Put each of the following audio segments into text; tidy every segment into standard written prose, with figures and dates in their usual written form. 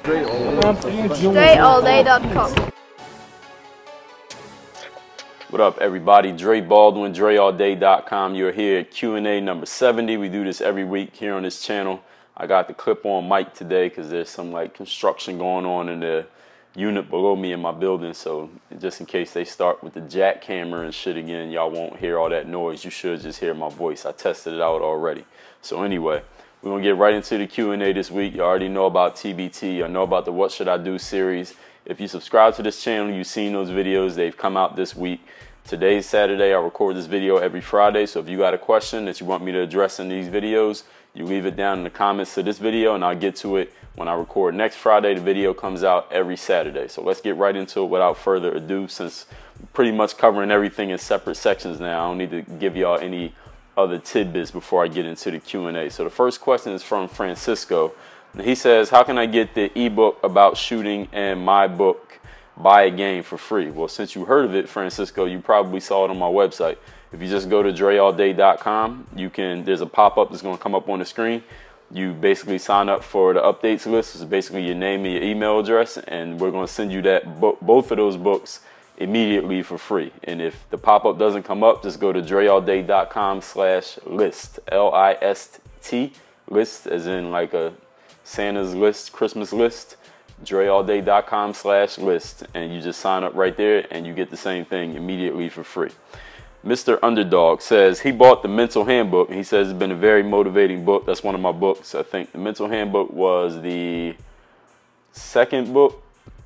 DreAllDay.com. What up, everybody? Dre Baldwin, DreAllDay.com. You're here at Q&A number 70. We do this every week here on this channel. I got the clip on mic today because there's some construction going on in the unit below me in my building. So just in case they start with the jackhammer and shit again, y'all won't hear all that noise. You should just hear my voice. I tested it out already. So anyway, we're going to get right into the Q&A this week. You already know about TBT. You know about the What Should I Do series. If you subscribe to this channel, you've seen those videos. They've come out this week. Today's Saturday. I record this video every Friday. So if you got a question that you want me to address in these videos, you leave it down in the comments to this video and I'll get to it when I record next Friday. The video comes out every Saturday. So let's get right into it without further ado, since I'm pretty much covering everything in separate sections now. I don't need to give y'all any other tidbits before I get into the Q&A. So the first question is from Francisco. He says, how can I get the ebook about shooting and my book, Buy a Game, for free? Well, since you heard of it, Francisco, you probably saw it on my website. If you just go to DreAllDay.com, there's a pop-up that's going to come up on the screen. You basically sign up for the updates list. It's basically your name and your email address, and we're going to send you both of those books immediately for free. And if the pop-up doesn't come up, just go to DreAllDay.com/list, L-I-S-T, list as in like a Santa's list, Christmas list, DreAllDay.com/list, and you just sign up right there and you get the same thing immediately for free. Mr. Underdog says he bought the Mental Handbook, and he says it's been a very motivating book. That's one of my books. I think the Mental Handbook was the second book.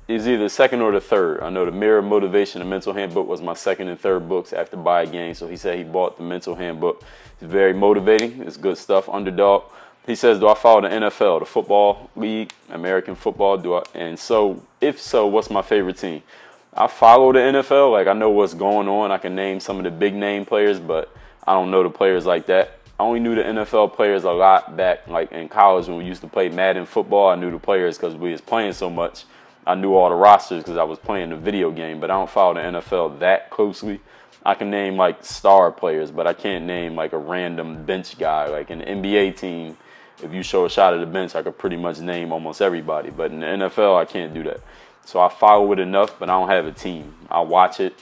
It's either the second or the third. I know the Mirror of Motivation, the Mental Handbook, was my second and third books after Buy a Game. So he said he bought the Mental Handbook. It's very motivating. It's good stuff. Underdog. He says, do I follow the NFL, the football league, American football? And so, if so, what's my favorite team? I follow the NFL. Like, I know what's going on. I can name some of the big name players, but I don't know the players like that. I only knew the NFL players a lot back like in college when we used to play Madden football. I knew the players because we was playing so much. I knew all the rosters because I was playing the video game, but I don't follow the NFL that closely. I can name like star players, but I can't name like a random bench guy. Like an NBA team, if you show a shot at the bench, I could pretty much name almost everybody. But in the NFL, I can't do that. So I follow it enough, but I don't have a team. I watch it,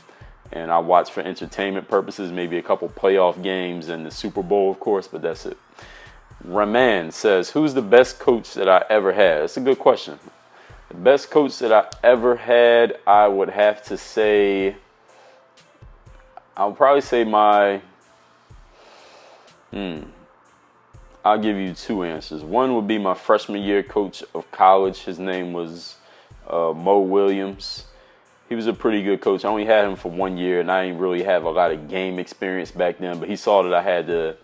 and I watch for entertainment purposes, maybe a couple playoff games and the Super Bowl, of course, but that's it. Raman says, who's the best coach that I ever had? That's a good question. The best coach that I ever had, I would have to say, I'll probably say I'll give you two answers. One would be my freshman year coach of college. His name was Mo Williams. He was a pretty good coach. I only had him for 1 year, and I didn't really have a lot of game experience back then, but he saw that I had the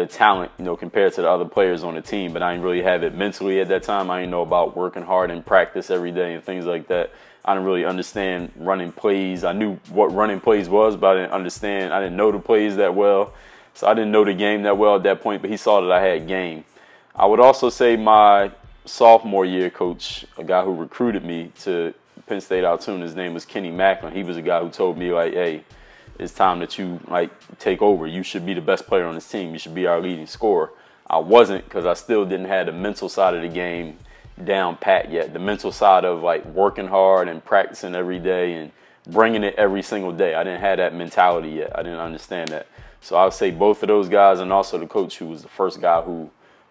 talent, compared to the other players on the team, but I didn't really have it mentally at that time. I didn't know about working hard in practice every day and things like that. I didn't really understand running plays. I knew what running plays was, but I didn't know the plays that well. So I didn't know the game that well at that point, but he saw that I had game. I would also say my sophomore year coach, a guy who recruited me to Penn State Altoona, his name was Kenny Macklin. He was a guy who told me, like, hey, it's time that you take over. You should be the best player on this team. You should be our leading scorer. I wasn't, because I still didn't have the mental side of the game down pat yet. The mental side of working hard and practicing every day and bringing it every single day. I didn't have that mentality yet. I didn't understand that. So I would say both of those guys, and also the coach who was the first guy who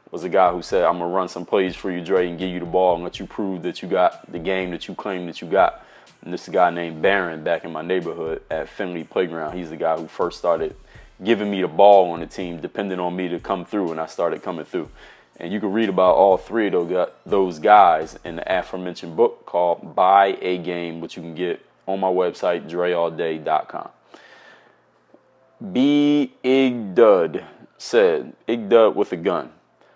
was the guy who said, I'm going to run some plays for you, Dre, and give you the ball and let you prove that you got the game that you claim that you got. And this is a guy named Barron back in my neighborhood at Finley Playground. He's the guy who first started giving me the ball on the team, depending on me to come through, and I started coming through. And you can read about all three of those guys in the aforementioned book called Buy a Game, which you can get on my website, DreAllDay.com. B. Igdud said, Igdud with a gun,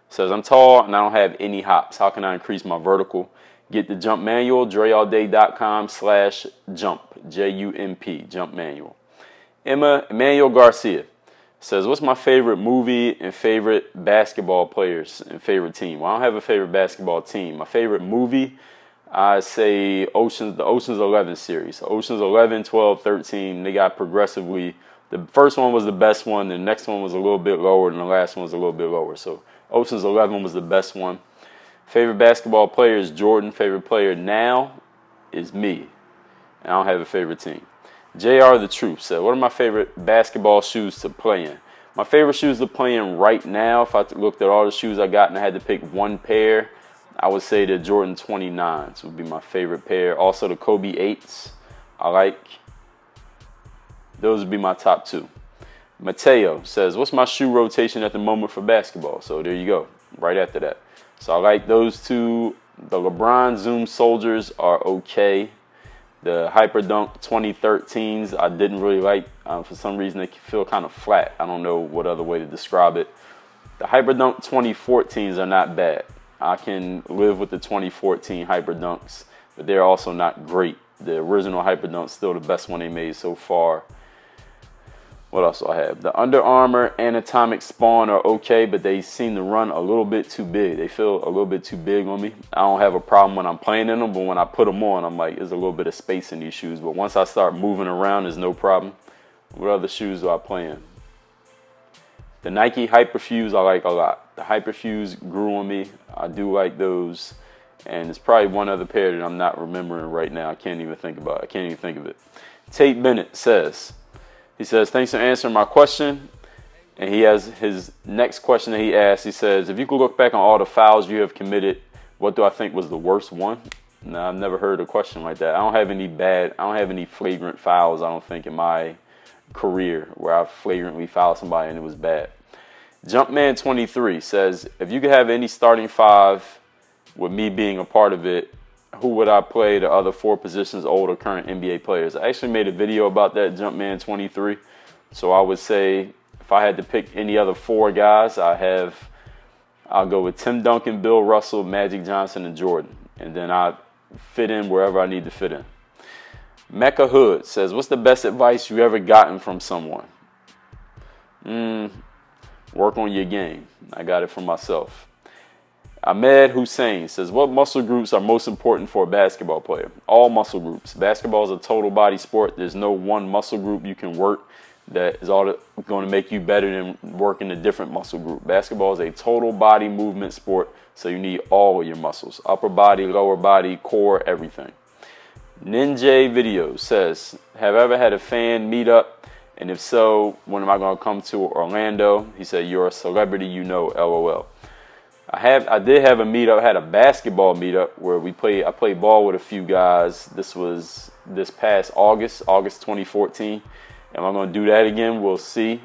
says, I'm tall and I don't have any hops. How can I increase my vertical? Get the jump manual, DreAllDay.com/jump, J-U-M-P, jump manual. Emmanuel Garcia says, what's my favorite movie and favorite basketball players and favorite team? Well, I don't have a favorite basketball team. My favorite movie, I say the Ocean's 11 series. Ocean's 11, 12, 13, they got progressively. The first one was the best one. The next one was a little bit lower, and the last one was a little bit lower. So Ocean's 11 was the best one. Favorite basketball player is Jordan. Favorite player now is me. And I don't have a favorite team. JR The Truth said, what are my favorite basketball shoes to play in? My favorite shoes to play in right now, if I looked at all the shoes I got and I had to pick one pair, I would say the Jordan 29s would be my favorite pair. Also the Kobe 8s I like. Those would be my top two. Mateo says, what's my shoe rotation at the moment for basketball? So there you go, right after that. So I like those two. The LeBron Zoom Soldiers are okay. The Hyperdunk 2013s I didn't really like. For some reason they feel kind of flat. I don't know what other way to describe it. The Hyperdunk 2014s are not bad. I can live with the 2014 Hyperdunks, but they're also not great. The original Hyperdunk's still the best one they made so far. What else do I have? The Under Armour Anatomic Spawn are okay, but they seem to run a little bit too big. They feel a little bit too big on me. I don't have a problem when I'm playing in them, but when I put them on, I'm like, there's a little bit of space in these shoes. But once I start moving around, there's no problem. What other shoes do I play in? The Nike Hyperfuse I like a lot. The Hyperfuse grew on me. I do like those. And there's probably one other pair that I'm not remembering right now. I can't even think about it. I can't even think of it. Tate Bennett says, he says, thanks for answering my question. And he has his next question that he asked. He says, if you could look back on all the fouls you have committed, what do I think was the worst one? No, I've never heard a question like that. I don't have any flagrant fouls, I don't think, in my career where I flagrantly fouled somebody and it was bad. Jumpman23 says, if you could have any starting five with me being a part of it, who would I play the other four positions, old or current NBA players? I actually made a video about that, Jumpman23. So I would say if I had to pick any other four guys, I'll go with Tim Duncan, Bill Russell, Magic Johnson, and Jordan. And then I fit in wherever I need to fit in. Mecca Hood says, what's the best advice you ever gotten from someone? Work on your game. I got it from myself. Ahmed Hussein says, what muscle groups are most important for a basketball player? All muscle groups. Basketball is a total body sport. There's no one muscle group you can work that is all going to make you better than working a different muscle group. Basketball is a total body movement sport, so you need all of your muscles. Upper body, lower body, core, everything. Ninja Video says, have I ever had a fan meet up? And if so, when am I going to come to Orlando? He said, you're a celebrity, you know, LOL. I did have a meetup. I had a basketball meetup where I played ball with a few guys. This was this past August 2014. Am I going to do that again? We'll see.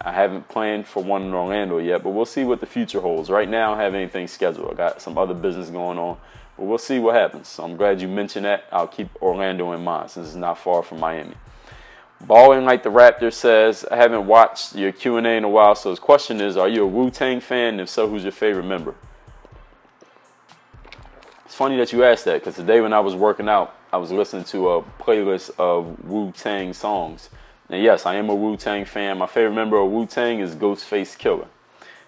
I haven't planned for one in Orlando yet, but we'll see what the future holds. Right now, I don't have anything scheduled. I got some other business going on, but we'll see what happens. So I'm glad you mentioned that. I'll keep Orlando in mind since it's not far from Miami. Balling Like the Raptor says, I haven't watched your Q&A in a while, so his question is, are you a WuTang fan? If so, who's your favorite member? It's funny that you asked that, because today when I was working out, I was listening to a playlist of WuTang songs. And yes, I am a WuTang fan. My favorite member of WuTang is Ghostface Killer.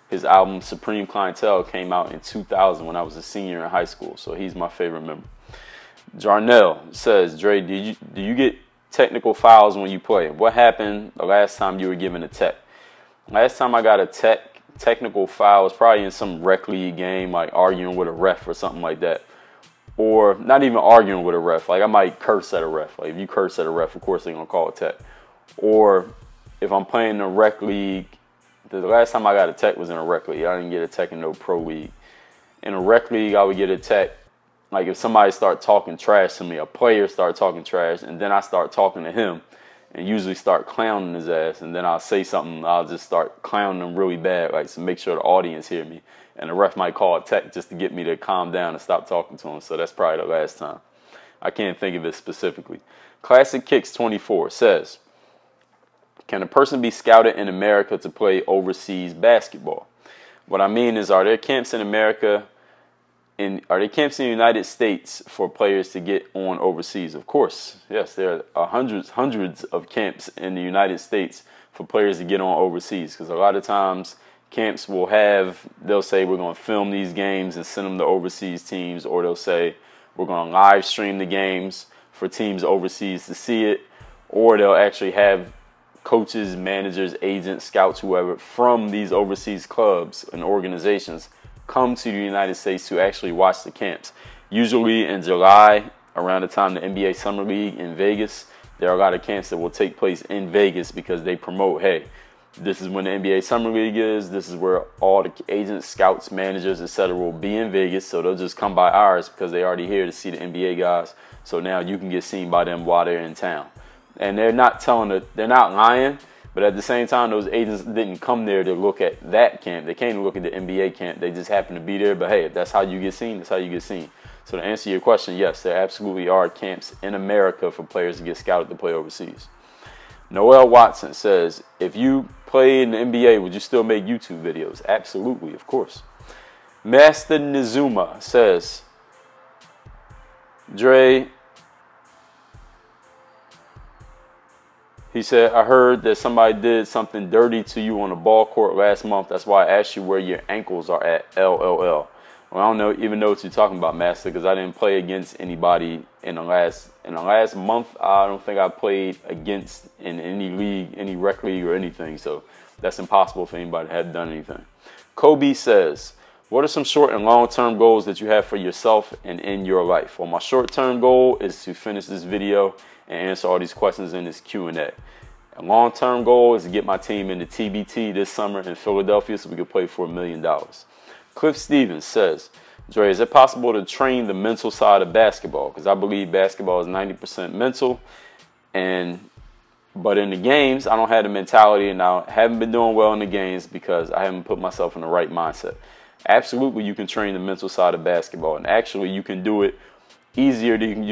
His album Supreme Clientele came out in 2000 when I was a senior in high school, so he's my favorite member. Jarnell says, Dre, do you get technical fouls when you play? What happened the last time you were given a tech? Last time I got a technical foul was probably in some rec league game, like arguing with a ref or something like that. Or not even arguing with a ref. Like I might curse at a ref. Like if you curse at a ref, of course they're going to call a tech. Or if I'm playing in a rec league, the last time I got a tech was in a rec league. I didn't get a tech in no pro league. In a rec league, I would get a tech. Like if somebody start talking trash to me, a player start talking trash, and then I start talking to him and usually start clowning his ass, and then I'll say something, I'll just start clowning him really bad, like to make sure the audience hear me. And the ref might call a tech just to get me to calm down and stop talking to him. So that's probably the last time. I can't think of it specifically. Classic Kicks 24 says, can a person be scouted in America to play overseas basketball? What I mean is, are there camps in America? Are there camps in the United States for players to get on overseas? Of course, yes, there are hundreds of camps in the United States for players to get on overseas. Because a lot of times camps they'll say we're going to film these games and send them to overseas teams, or they'll say we're going to live stream the games for teams overseas to see it, or they'll actually have coaches, managers, agents, scouts, whoever from these overseas clubs and organizations come to the United States to actually watch the camps. Usually in July, around the time the NBA Summer League in Vegas, there are a lot of camps that will take place in Vegas because they promote, hey, this is when the NBA Summer League is. This is where all the agents, scouts, managers, etc. will be in Vegas. So they'll just come by ours because they're already here to see the NBA guys. So now you can get seen by them while they're in town. And they're not they're not lying. But at the same time, those agents didn't come there to look at that camp. They came to look at the NBA camp. They just happened to be there. But hey, if that's how you get seen, that's how you get seen. So to answer your question, yes, there absolutely are camps in America for players to get scouted to play overseas. Noel Watson says, if you play in the NBA, would you still make YouTube videos? Absolutely, of course. Master Nizuma says, Dre, he said, I heard that somebody did something dirty to you on the ball court last month. That's why I asked you where your ankles are at, LOL. Well, I don't even know what you're talking about, Master, because I didn't play against anybody in the last month. I don't think I played against in any league, any rec league or anything. So that's impossible for anybody to have done anything. Kobe says, what are some short and long-term goals that you have for yourself and in your life? Well, my short-term goal is to finish this video and answer all these questions in this Q&A. A long-term goal is to get my team into TBT this summer in Philadelphia so we can play for $1 million. Cliff Stevens says, Dre, is it possible to train the mental side of basketball? Because I believe basketball is 90% mental, but in the games, I don't have the mentality, and I haven't been doing well in the games because I haven't put myself in the right mindset. Absolutely, you can train the mental side of basketball, and actually you can do it easier than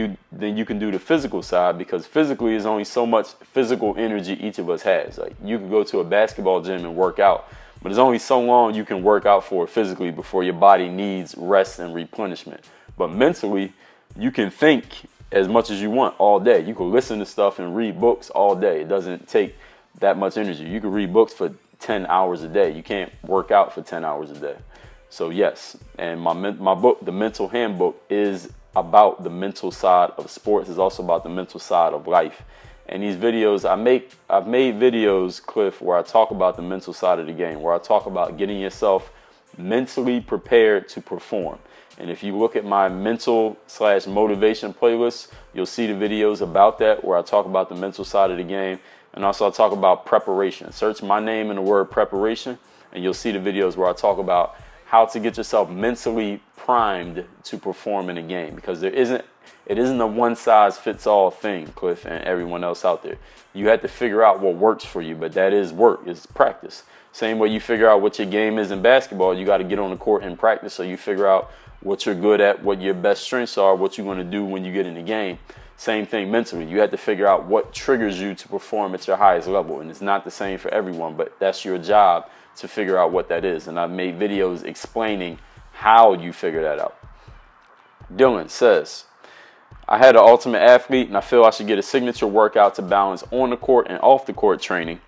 you can do the physical side, because physically there's only so much physical energy each of us has. Like, you can go to a basketball gym and work out, but there's only so long you can work out for physically before your body needs rest and replenishment. But mentally, you can think as much as you want all day. You can listen to stuff and read books all day. It doesn't take that much energy. You can read books for 10 hours a day. You can't work out for 10 hours a day. So yes, and my book, The Mental Handbook, is about the mental side of sports. It's also about the mental side of life. And these videos, I've made videos, Cliff, where I talk about the mental side of the game, where I talk about getting yourself mentally prepared to perform. And if you look at my mental/motivation playlist, you'll see the videos about that, where I talk about the mental side of the game. And also I talk about preparation. Search my name in the word preparation, and you'll see the videos where I talk about how to get yourself mentally primed to perform in a game, because it isn't a one-size-fits-all thing, Cliff, and everyone else out there. You have to figure out what works for you, but that is work, it's practice. Same way you figure out what your game is in basketball, you got to get on the court and practice, so you figure out what you're good at, what your best strengths are, what you're going to do when you get in the game. Same thing mentally. You have to figure out what triggers you to perform at your highest level, and it's not the same for everyone, but that's your job to figure out what that is. And I've made videos explaining how you figure that out. Dylan says, I had an Ultimate Athlete and I feel I should get a signature workout to balance on the court and off the court training.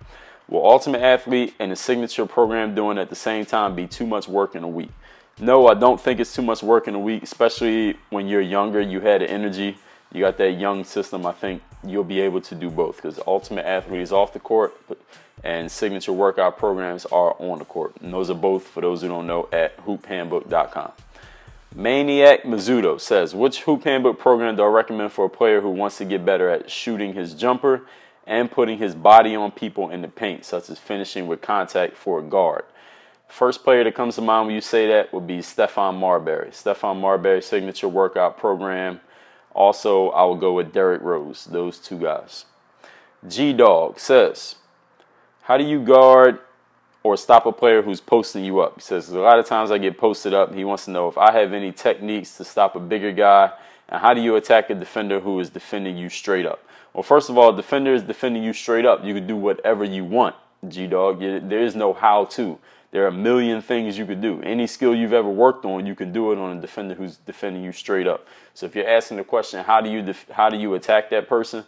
Will Ultimate Athlete and a signature program doing at the same time be too much work in a week? No, I don't think it's too much work in a week, especially when you're younger. You had the energy, you got that young system. I think you'll be able to do both, because Ultimate Athlete is off the court and signature workout programs are on the court. And those are both, for those who don't know, at hoophandbook.com. Maniac Mizuto says, which Hoop Handbook program do I recommend for a player who wants to get better at shooting his jumper and putting his body on people in the paint, such as finishing with contact for a guard? First player that comes to mind when you say that would be Stephon Marbury. Stephon Marbury signature workout program. Also, I will go with Derrick Rose, those two guys. G-Dog says, how do you guard or stop a player who's posting you up? He says, a lot of times I get posted up. He wants to know if I have any techniques to stop a bigger guy, and how do you attack a defender who is defending you straight up? Well, first of all, a defender is defending you straight up. You can do whatever you want, G-Dog. There is no how-to. There are a million things you could do. Any skill you've ever worked on, you can do it on a defender who's defending you straight up. So if you're asking the question, how do you attack that person?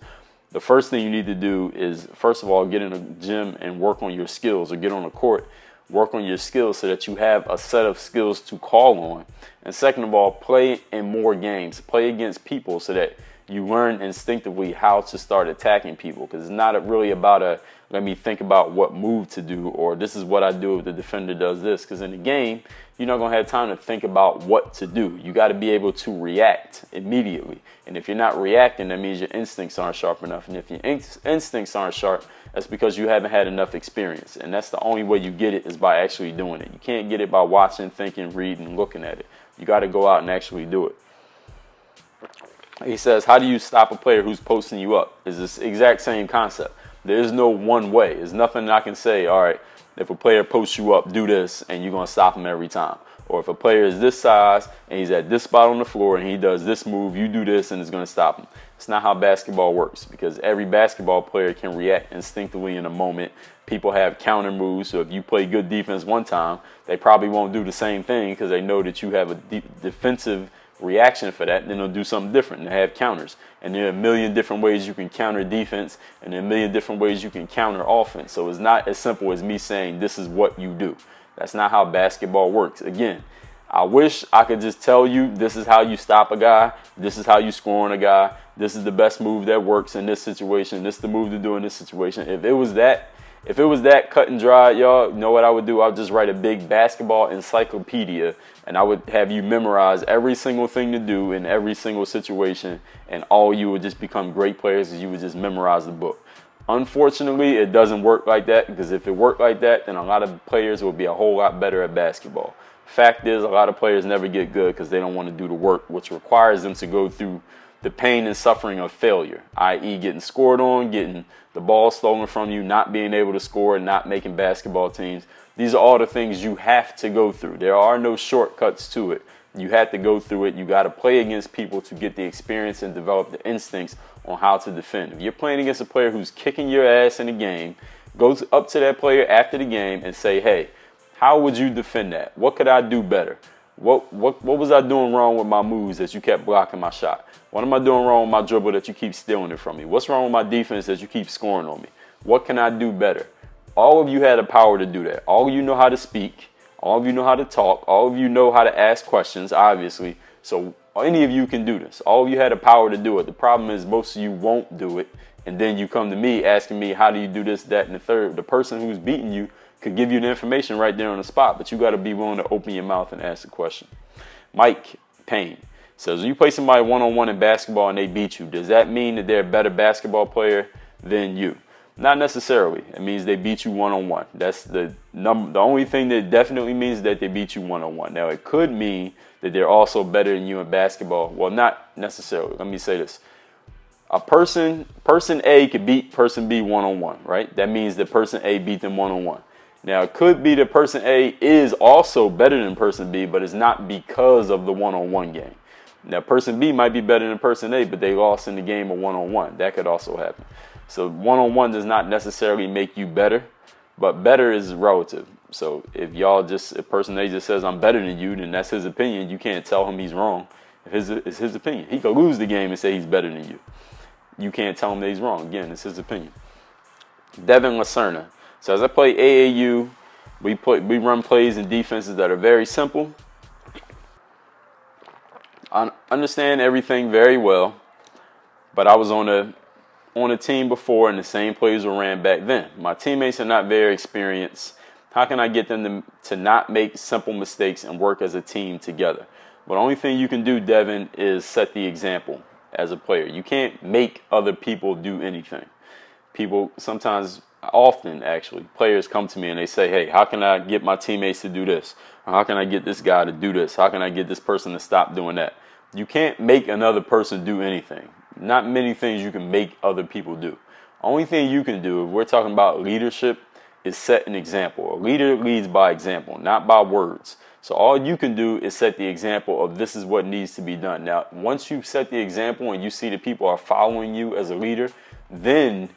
The first thing you need to do is, first of all, get in a gym and work on your skills, or get on a court, work on your skills so that you have a set of skills to call on. And second of all, play in more games. Play against people so that you learn instinctively how to start attacking people, because it's not really about let me think about what move to do, or this is what I do if the defender does this. Because in the game, you're not going to have time to think about what to do. You got to be able to react immediately. And if you're not reacting, that means your instincts aren't sharp enough. And if your instincts aren't sharp, that's because you haven't had enough experience. And that's the only way you get it, is by actually doing it. You can't get it by watching, thinking, reading, looking at it. You got to go out and actually do it. He says, how do you stop a player who's posting you up? It's this exact same concept. There is no one way. There's nothing I can say, all right, if a player posts you up, do this, and you're going to stop him every time. Or if a player is this size and he's at this spot on the floor and he does this move, you do this, and it's going to stop him. It's not how basketball works, because every basketball player can react instinctively in a moment. People have counter moves, so if you play good defense one time, they probably won't do the same thing because they know that you have a defensive reaction for that. Then they'll do something different. They have counters, and there are a million different ways you can counter defense, and there are a million different ways you can counter offense. So it's not as simple as me saying this is what you do. That's not how basketball works. Again, I wish I could just tell you this is how you stop a guy, this is how you score on a guy, this is the best move that works in this situation, this is the move to do in this situation. If it was that cut and dry, y'all, you know what I would do? I would just write a big basketball encyclopedia, and I would have you memorize every single thing to do in every single situation, and all you would just become great players because you would just memorize the book. Unfortunately, it doesn't work like that, because if it worked like that, then a lot of players would be a whole lot better at basketball. Fact is, a lot of players never get good because they don't want to do the work, which requires them to go through the pain and suffering of failure, i.e. getting scored on, getting the ball stolen from you, not being able to score, not making basketball teams. These are all the things you have to go through. There are no shortcuts to it. You have to go through it. You got to play against people to get the experience and develop the instincts on how to defend. If you're playing against a player who's kicking your ass in the game, go up to that player after the game and say, hey, how would you defend that? What could I do better? What was I doing wrong with my moves that you kept blocking my shot? What am I doing wrong with my dribble that you keep stealing it from me? What's wrong with my defense that you keep scoring on me? What can I do better? All of you had the power to do that. All of you know how to speak. All of you know how to talk. All of you know how to ask questions, obviously. So any of you can do this. All of you had the power to do it. The problem is most of you won't do it. And then you come to me asking me, how do you do this, that, and the third? The person who's beating you could give you the information right there on the spot, but you got to be willing to open your mouth and ask the question. Mike Payne says, when you play somebody one-on-one in basketball and they beat you, does that mean that they're a better basketball player than you? Not necessarily. It means they beat you one-on-one. That's the only thing that definitely means that they beat you one-on-one. Now, it could mean that they're also better than you in basketball. Well, not necessarily. Let me say this. A person A could beat person B one-on-one, right? That means that person A beat them one-on-one. Now, it could be that person A is also better than person B, but it's not because of the one-on-one game. Now, person B might be better than person A, but they lost in the game of one-on-one. That could also happen. So one-on-one does not necessarily make you better, but better is relative. So if person A just says, I'm better than you, then that's his opinion. You can't tell him he's wrong. It's his opinion. He could lose the game and say he's better than you. You can't tell him that he's wrong. Again, it's his opinion. Devin Lacerna. So as I play AAU, we run plays and defenses that are very simple. I understand everything very well, but I was on a team before and the same plays were ran back then. My teammates are not very experienced. How can I get them to not make simple mistakes and work as a team together? But the only thing you can do, Devin, is set the example as a player. You can't make other people do anything. Often actually, players come to me and they say, hey, how can I get my teammates to do this? Or how can I get this guy to do this? How can I get this person to stop doing that? You can't make another person do anything. Not many things you can make other people do. Only thing you can do, if we're talking about leadership, is set an example. A leader leads by example, not by words. So all you can do is set the example of this is what needs to be done. Now, once you set the example and you see that people are following you as a leader, then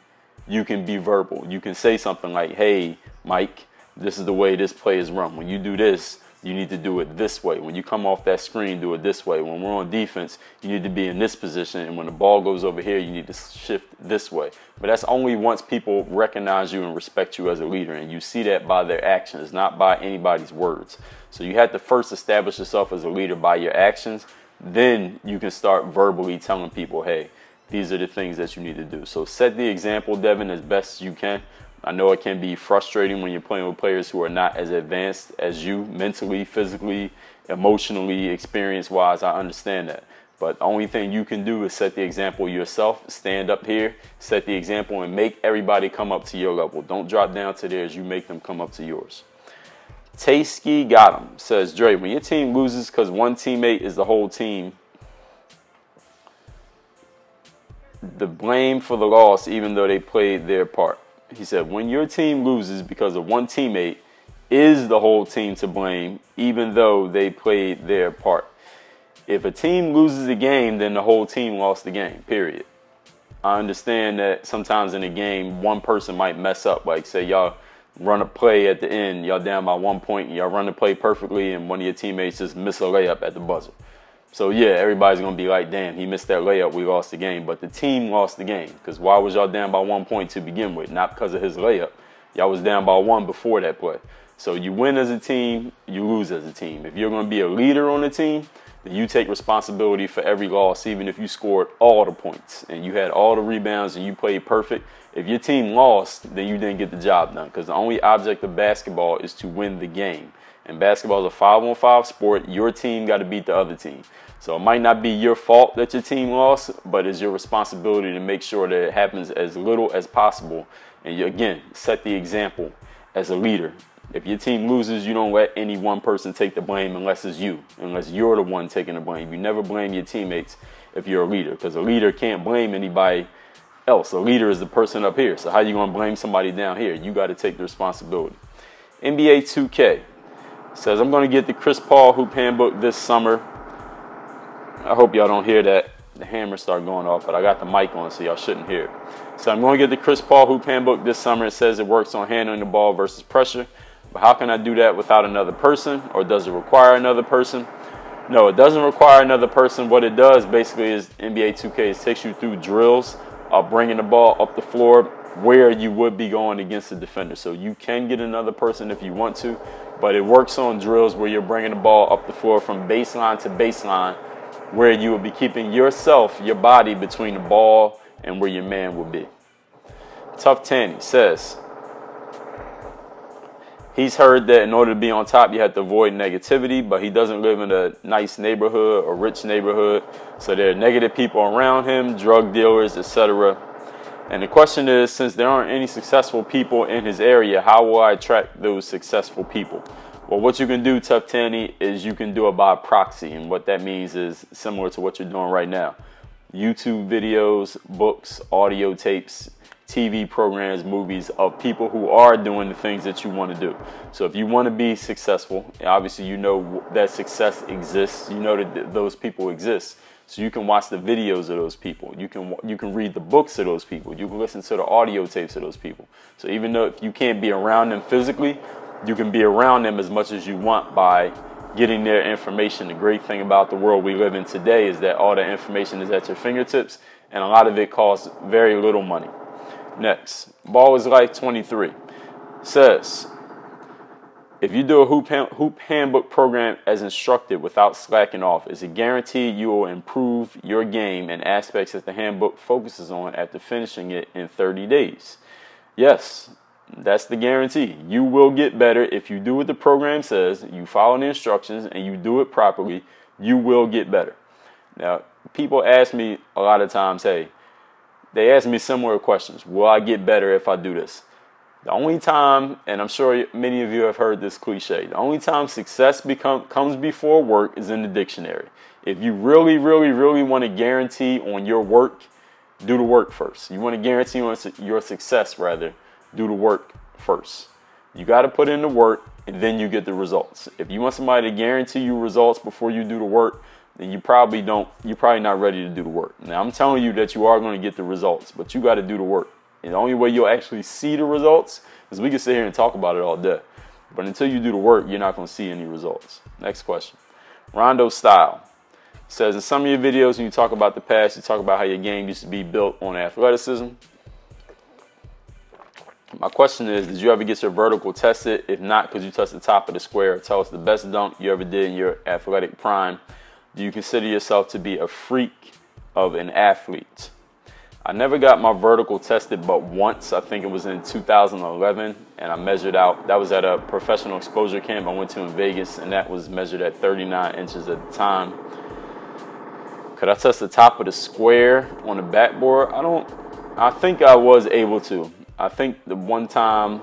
you can be verbal. You can say something like, hey, Mike, this is the way this play is run. When you do this, you need to do it this way. When you come off that screen, do it this way. When we're on defense, you need to be in this position. And when the ball goes over here, you need to shift this way. But that's only once people recognize you and respect you as a leader. And you see that by their actions, not by anybody's words. So you have to first establish yourself as a leader by your actions. Then you can start verbally telling people, hey, these are the things that you need to do. So set the example, Devin, as best as you can. I know it can be frustrating when you're playing with players who are not as advanced as you mentally, physically, emotionally, experience-wise. I understand that. But the only thing you can do is set the example yourself. Stand up here, set the example, and make everybody come up to your level. Don't drop down to theirs. You make them come up to yours. Tasky got him. Says, Dre, when your team loses because one teammate is the whole team, the blame for the loss even though they played their part. He said, when your team loses because of one teammate, is the whole team to blame even though they played their part? If a team loses a game, then the whole team lost the game, period. I understand that sometimes in a game, one person might mess up. Like, say y'all run a play at the end, y'all down by 1 point, and y'all run the play perfectly, and one of your teammates just miss a layup at the buzzer. So, yeah, everybody's going to be like, damn, he missed that layup, we lost the game. But the team lost the game, because why was y'all down by 1 point to begin with? Not because of his layup. Y'all was down by 1 before that play. So you win as a team, you lose as a team. If you're going to be a leader on the team, then you take responsibility for every loss, even if you scored all the points and you had all the rebounds and you played perfect. If your team lost, then you didn't get the job done, because the only object of basketball is to win the game. And basketball is a 5-on-5 sport. Your team got to beat the other team. So it might not be your fault that your team lost, but it's your responsibility to make sure that it happens as little as possible. And you, again, set the example as a leader. If your team loses, you don't let any one person take the blame unless it's you, unless you're the one taking the blame. You never blame your teammates if you're a leader, because a leader can't blame anybody else. A leader is the person up here. So how you going to blame somebody down here? You got to take the responsibility. NBA 2K says, I'm going to get the Chris Paul Hoop Handbook this summer. I hope y'all don't hear that. The hammer started going off, but I got the mic on, so y'all shouldn't hear it. So I'm going to get the Chris Paul Hoop Handbook this summer. It says it works on handling the ball versus pressure. But how can I do that without another person? Or does it require another person? No, it doesn't require another person. What it does basically is NBA 2K it takes you through drills of bringing the ball up the floor where you would be going against the defender. So you can get another person if you want to, but it works on drills where you're bringing the ball up the floor from baseline to baseline, where you will be keeping yourself, your body, between the ball and where your man will be. Tough Tanny says, he's heard that in order to be on top, you have to avoid negativity, but he doesn't live in a nice neighborhood or rich neighborhood, so there are negative people around him, drug dealers, etc. And the question is, since there aren't any successful people in his area, how will I attract those successful people? Well, what you can do, Tough Tanny, is you can do it by proxy, and what that means is similar to what you're doing right now. YouTube videos, books, audio tapes, TV programs, movies of people who are doing the things that you want to do. So if you want to be successful, obviously you know that success exists. You know that those people exist. So you can watch the videos of those people. You can read the books of those people. You can listen to the audio tapes of those people. So even though if you can't be around them physically, you can be around them as much as you want by getting their information. The great thing about the world we live in today is that all the information is at your fingertips, and a lot of it costs very little money. Next, Ball is Life 23 says, if you do a hoop handbook program as instructed without slacking off, is it guaranteed you will improve your game and aspects that the handbook focuses on after finishing it in 30 days? Yes, that's the guarantee. You will get better if you do what the program says, you follow the instructions, and you do it properly. You will get better. Now, people ask me a lot of times, hey, they ask me similar questions. Will I get better if I do this? The only time, and I'm sure many of you have heard this cliche, the only time success comes before work is in the dictionary. If you really, really, really want to guarantee on your work, do the work first. You want to guarantee on your success, rather, do the work first. You got to put in the work, and then you get the results. If you want somebody to guarantee you results before you do the work, then you're probably not ready to do the work. Now, I'm telling you that you are going to get the results, but you got to do the work. And the only way you'll actually see the results is we can sit here and talk about it all day. But until you do the work, you're not going to see any results. Next question. Rondo Style says, in some of your videos, when you talk about the past, you talk about how your game used to be built on athleticism. My question is, did you ever get your vertical tested? If not, could you touch the top of the square? Tell us the best dunk you ever did in your athletic prime. Do you consider yourself to be a freak of an athlete? I never got my vertical tested but once. I think it was in 2011, and I measured out. That was at a professional exposure camp I went to in Vegas, and that was measured at 39 inches at the time. Could I test the top of the square on the backboard? I think I was able to. I think the one time,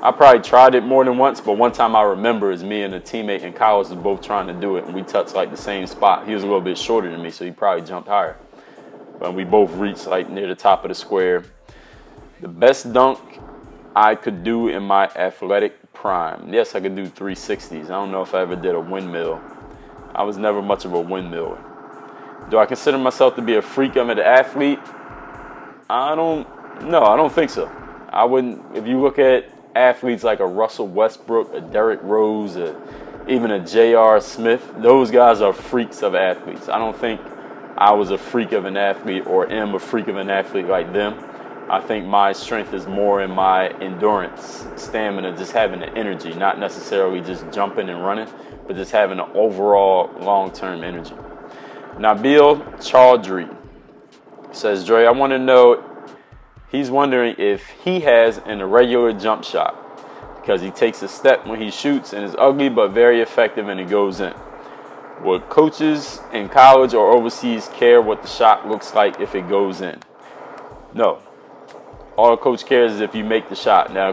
I probably tried it more than once, but one time I remember is me and a teammate in college was both trying to do it, and we touched like the same spot. He was a little bit shorter than me, so he probably jumped higher. But we both reached like near the top of the square. The best dunk I could do in my athletic prime. Yes, I could do 360s. I don't know if I ever did a windmill. I was never much of a windmiller. Do I consider myself to be a freak of an athlete? I don't think so. I wouldn't. If you look at athletes like a Russell Westbrook, a Derrick Rose, even a J.R. Smith, those guys are freaks of athletes. I don't think I was a freak of an athlete or am a freak of an athlete like them. I think my strength is more in my endurance, stamina, just having the energy, not necessarily just jumping and running, but just having an overall long-term energy. Nabil Chaudhry says, Dre, I want to know, he's wondering if he has an irregular jump shot because he takes a step when he shoots and is ugly but very effective and it goes in. Would coaches in college or overseas care what the shot looks like if it goes in? No. All a coach cares is if you make the shot. Now,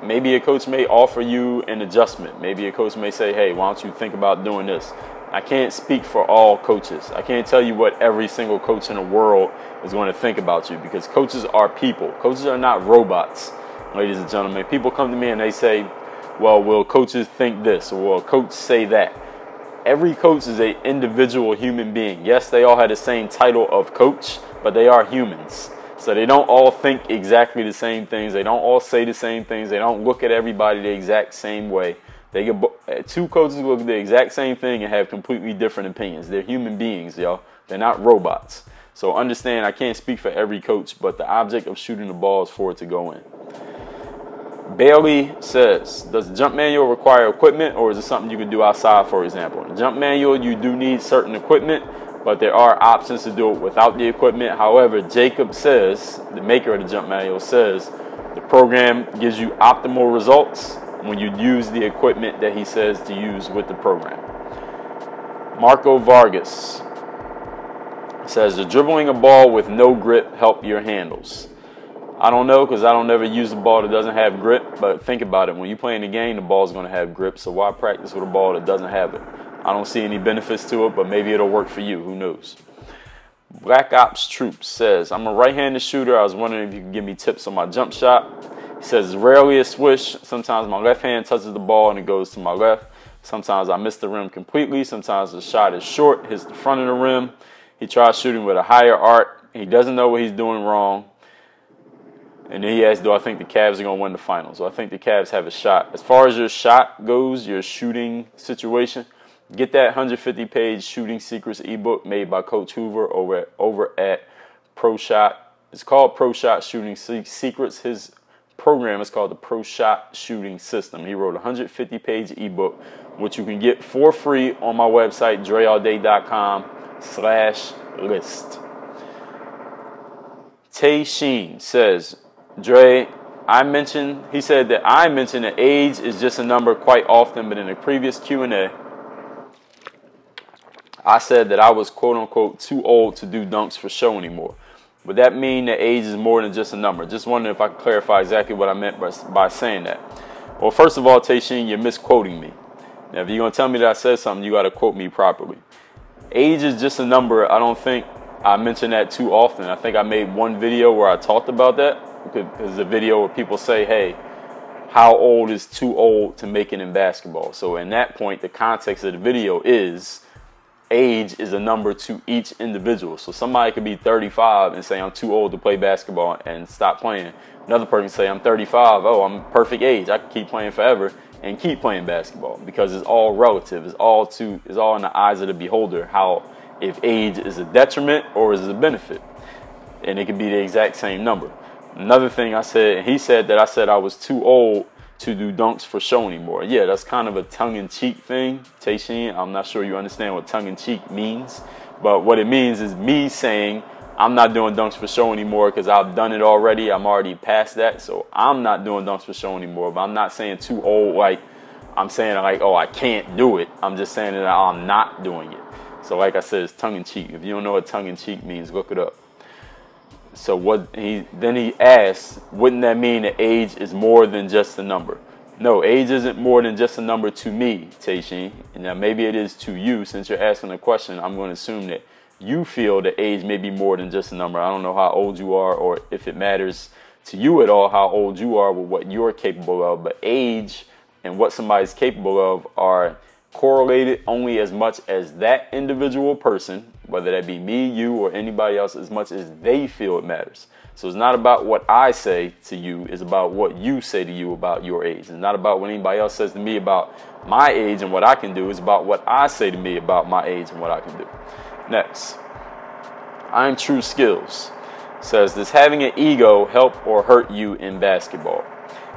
maybe a coach may offer you an adjustment. Maybe a coach may say, hey, why don't you think about doing this? I can't speak for all coaches. I can't tell you what every single coach in the world is going to think about you because coaches are people. Coaches are not robots, ladies and gentlemen. People come to me and they say, well, will coaches think this or will a coach say that? Every coach is an individual human being. Yes, they all have the same title of coach, but they are humans. So they don't all think exactly the same things. They don't all say the same things. They don't look at everybody the exact same way. Two coaches look at the exact same thing and have completely different opinions. They're human beings, y'all. They're not robots. So understand, I can't speak for every coach, but the object of shooting the ball is for it to go in. Bailey says, does the jump manual require equipment or is it something you can do outside, for example? In the jump manual, you do need certain equipment, but there are options to do it without the equipment. However, Jacob says, the maker of the jump manual says, the program gives you optimal results when you use the equipment that he says to use with the program. Marco Vargas says, does dribbling a ball with no grip help your handles? I don't know because I don't ever use a ball that doesn't have grip, but think about it. When you play in the game, the ball is going to have grip, so why practice with a ball that doesn't have it? I don't see any benefits to it, but maybe it'll work for you. Who knows? Black Ops Troop says, I'm a right-handed shooter. I was wondering if you could give me tips on my jump shot. He says, it's rarely a swish. Sometimes my left hand touches the ball and it goes to my left. Sometimes I miss the rim completely. Sometimes the shot is short, hits the front of the rim. He tries shooting with a higher arc. He doesn't know what he's doing wrong. And then he asked, do I think the Cavs are going to win the finals? So I think the Cavs have a shot. As far as your shot goes, your shooting situation, get that 150-page Shooting Secrets ebook made by Coach Hoover over at Pro Shot. It's called Pro Shot Shooting Secrets. His program is called the Pro Shot Shooting System. He wrote a 150-page ebook, which you can get for free on my website, dreallday.com/list. Tay Sheen says, Dre, he said that I mentioned that age is just a number quite often, but in a previous Q&A, I said that I was quote-unquote too old to do dunks for show anymore. Would that mean that age is more than just a number? Just wondering if I could clarify exactly what I meant by saying that. Well, first of all, Tay Sheen, you're misquoting me. Now, if you're going to tell me that I said something, you got to quote me properly. Age is just a number. I don't think I mention that too often. I think I made one video where I talked about that. Because the video where people say, hey, how old is too old to make it in basketball? So in that point, the context of the video is age is a number to each individual. So somebody could be 35 and say, I'm too old to play basketball and stop playing. Another person say, I'm 35. Oh, I'm perfect age. I can keep playing forever and keep playing basketball because it's all relative. It's all in the eyes of the beholder, if age is a detriment or is it a benefit. And it could be the exact same number. Another thing I said, he said that I said I was too old to do dunks for show anymore. Yeah, that's kind of a tongue-in-cheek thing, Tay Sheen. I'm not sure you understand what tongue-in-cheek means. But what it means is me saying I'm not doing dunks for show anymore because I've done it already. I'm already past that. So I'm not doing dunks for show anymore. But I'm not saying too old, like I'm saying like, oh, I can't do it. I'm just saying that I'm not doing it. So like I said, it's tongue-in-cheek. If you don't know what tongue-in-cheek means, look it up. So then he asks, wouldn't that mean that age is more than just a number? No, age isn't more than just a number to me, Tayshin. And now maybe it is to you. Since you're asking the question, I'm going to assume that you feel that age may be more than just a number. I don't know how old you are or if it matters to you at all how old you are with what you're capable of. But age and what somebody's capable of are correlated only as much as that individual person, whether that be me, you, or anybody else, as much as they feel it matters. So it's not about what I say to you, it's about what you say to you about your age. It's not about what anybody else says to me about my age and what I can do. It's about what I say to me about my age and what I can do. Next, I'm True Skills says, does having an ego help or hurt you in basketball?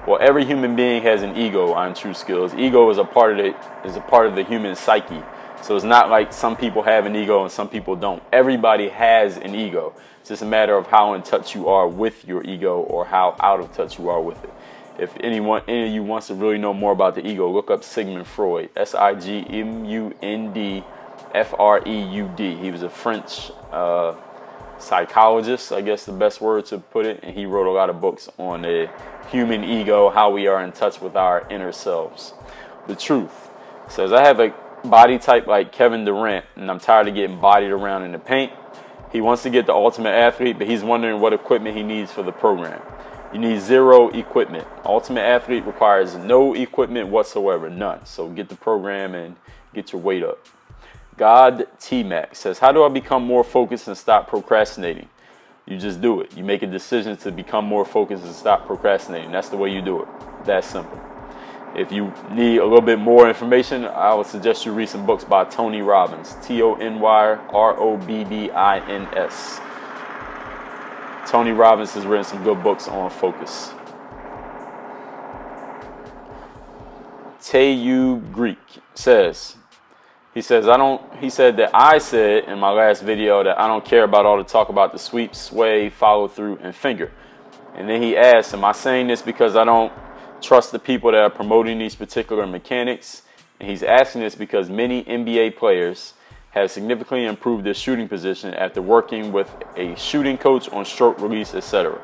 Well, every human being has an ego. I'm True Skills. Ego is a part of the human psyche. So it's not like some people have an ego and some people don't. Everybody has an ego. It's just a matter of how in touch you are with your ego or how out of touch you are with it. If any of you wants to really know more about the ego, look up Sigmund Freud. Sigmund. He was a French psychologist, I guess the best word to put it. And he wrote a lot of books on the human ego, how we are in touch with our inner selves. The Truth says, I have a body type like Kevin Durant, and I'm tired of getting bodied around in the paint. He wants to get the ultimate athlete, but he's wondering what equipment he needs for the program. You need zero equipment. Ultimate athlete requires no equipment whatsoever, none. So get the program and get your weight up. God T-Mac says, how do I become more focused and stop procrastinating? You just do it. You make a decision to become more focused and stop procrastinating. That's the way you do it. That's simple. If you need a little bit more information, I would suggest you read some books by Tony Robbins. Tonyrobbins. Tony Robbins has written some good books on focus. Tayu Greek says, he said that I said in my last video that I don't care about all the talk about the sweep, sway, follow through, and finger. And then he asked, am I saying this because I don't trust the people that are promoting these particular mechanics? And he's asking this because many NBA players have significantly improved their shooting position after working with a shooting coach on stroke release, etc.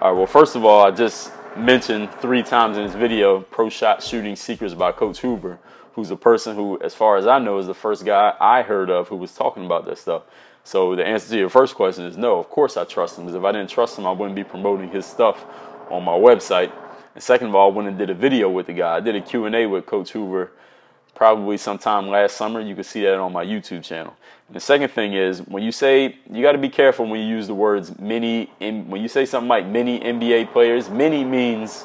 All right, well, first of all, I just mentioned 3 times in this video Pro Shot Shooting Secrets by Coach Hoover, who's a person who, as far as I know, is the first guy I heard of who was talking about this stuff. So the answer to your first question is no, of course I trust him, because if I didn't trust him, I wouldn't be promoting his stuff on my website. And second of all, I went and did a video with the guy. I did a Q&A with Coach Hoover probably sometime last summer. You can see that on my YouTube channel. And the second thing is, when you say, you got to be careful when you use the words many. When you say something like many NBA players, many means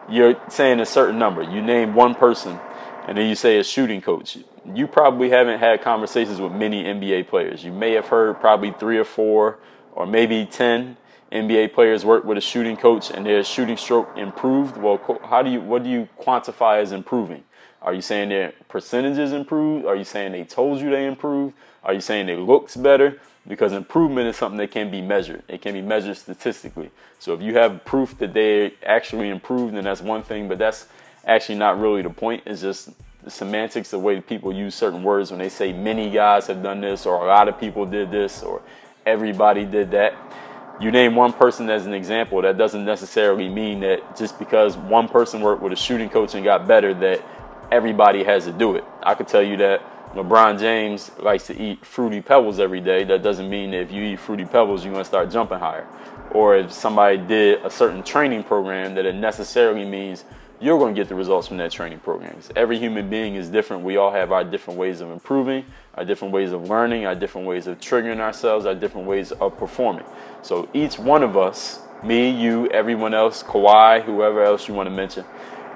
you're saying a certain number. You name one person, and then you say a shooting coach. You probably haven't had conversations with many NBA players. You may have heard probably 3 or 4 or maybe 10 NBA players work with a shooting coach and their shooting stroke improved. Well, what do you quantify as improving? Are you saying their percentages improved? Are you saying they told you they improved? Are you saying it looks better? Because improvement is something that can be measured. It can be measured statistically. So if you have proof that they actually improved, then that's one thing, but that's actually not really the point. It's just the semantics, the way people use certain words when they say many guys have done this, or a lot of people did this, or everybody did that. You name one person as an example, that doesn't necessarily mean that just because one person worked with a shooting coach and got better that everybody has to do it. I could tell you that LeBron James likes to eat Fruity Pebbles every day. That doesn't mean that if you eat Fruity Pebbles, you're going to start jumping higher. Or if somebody did a certain training program, that it necessarily means you're going to get the results from that training program. Every human being is different. We all have our different ways of improving, our different ways of learning, our different ways of triggering ourselves, our different ways of performing. So each one of us, me, you, everyone else, Kawhi, whoever else you want to mention,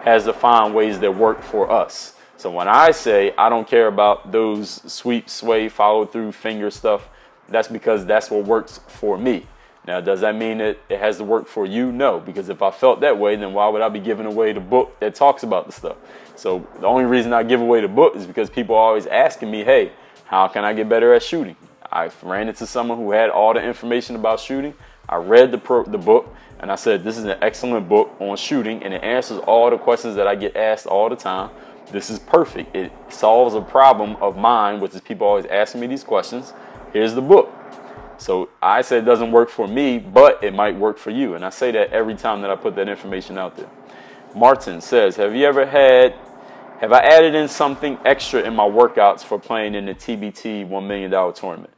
has to find ways that work for us. So when I say I don't care about those sweep, sway, follow through, finger stuff, that's because that's what works for me. Now, does that mean that it has to work for you? No, because if I felt that way, then why would I be giving away the book that talks about the stuff? So the only reason I give away the book is because people are always asking me, hey, how can I get better at shooting? I ran into someone who had all the information about shooting. I read the book, and I said, this is an excellent book on shooting, and it answers all the questions that I get asked all the time. This is perfect. It solves a problem of mine, which is people always asking me these questions. Here's the book. So I said it doesn't work for me, but it might work for you. And I say that every time that I put that information out there. Martin says, have I added in something extra in my workouts for playing in the TBT $1 million tournament?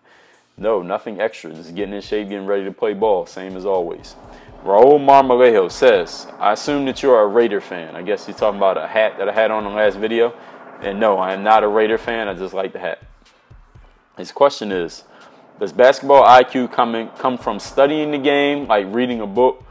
No, nothing extra. Just getting in shape, getting ready to play ball, same as always. Raul Marmolejo says, I assume that you're a Raider fan. I guess he's talking about a hat that I had on the last video. And no, I am not a Raider fan. I just like the hat. His question is, does basketball IQ come from studying the game, like reading a book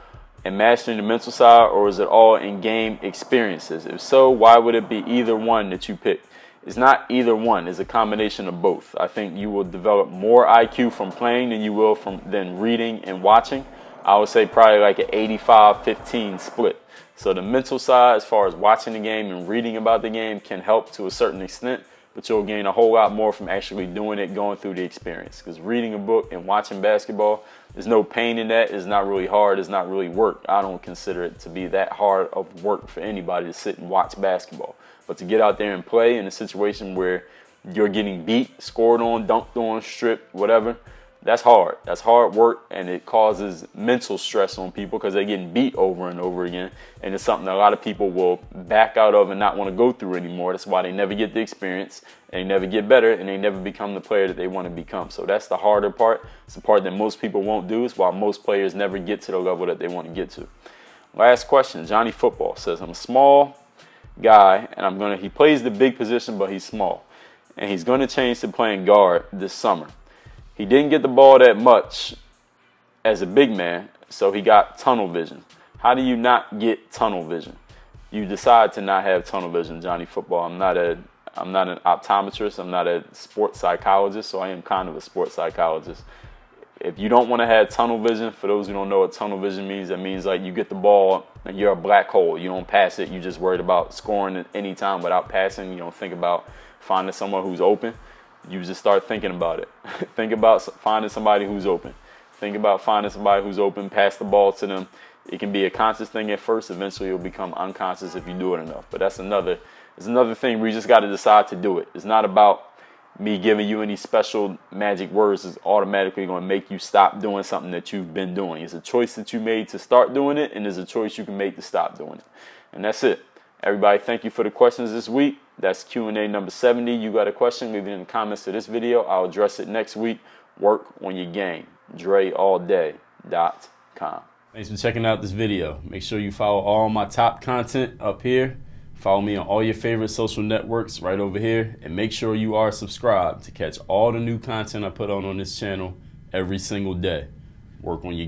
and mastering the mental side, or is it all in-game experiences? If so, why would it be either one that you pick? It's not either one. It's a combination of both. I think you will develop more IQ from playing than you will than reading and watching. I would say probably like an 85-15 split. So the mental side, as far as watching the game and reading about the game, can help to a certain extent, but you'll gain a whole lot more from actually doing it, going through the experience. Because reading a book and watching basketball, there's no pain in that. It's not really hard. It's not really work. I don't consider it to be that hard of work for anybody to sit and watch basketball. But to get out there and play in a situation where you're getting beat, scored on, dunked on, stripped, whatever, that's hard. That's hard work, and it causes mental stress on people because they're getting beat over and over again. And it's something that a lot of people will back out of and not want to go through anymore. That's why they never get the experience, and they never get better, and they never become the player that they want to become. So that's the harder part. It's the part that most people won't do. It's why most players never get to the level that they want to get to. Last question. Johnny Football says, I'm a small guy, and he plays the big position, but he's small. And he's going to change to playing guard this summer. He didn't get the ball that much as a big man, so he got tunnel vision. How do you not get tunnel vision? You decide to not have tunnel vision, Johnny Football. I'm not an optometrist. I'm not a sports psychologist, so I am kind of a sports psychologist. If you don't want to have tunnel vision, for those who don't know what tunnel vision means, that means like you get the ball and you're a black hole. You don't pass it. You're just worried about scoring at any time without passing. You don't think about finding someone who's open. You just start thinking about it. Think about finding somebody who's open. Think about finding somebody who's open, pass the ball to them. It can be a conscious thing at first. Eventually, it'll become unconscious if you do it enough. But it's another thing where you just got to decide to do it. It's not about me giving you any special magic words is automatically going to make you stop doing something that you've been doing. It's a choice that you made to start doing it, and there's a choice you can make to stop doing it. And that's it. Everybody, thank you for the questions this week. That's Q&A number 70. You got a question, leave it in the comments to this video. I'll address it next week. Work on your game. DreAllDay.com. Thanks for checking out this video. Make sure you follow all my top content up here. Follow me on all your favorite social networks right over here. And make sure you are subscribed to catch all the new content I put on this channel every single day. Work on your game.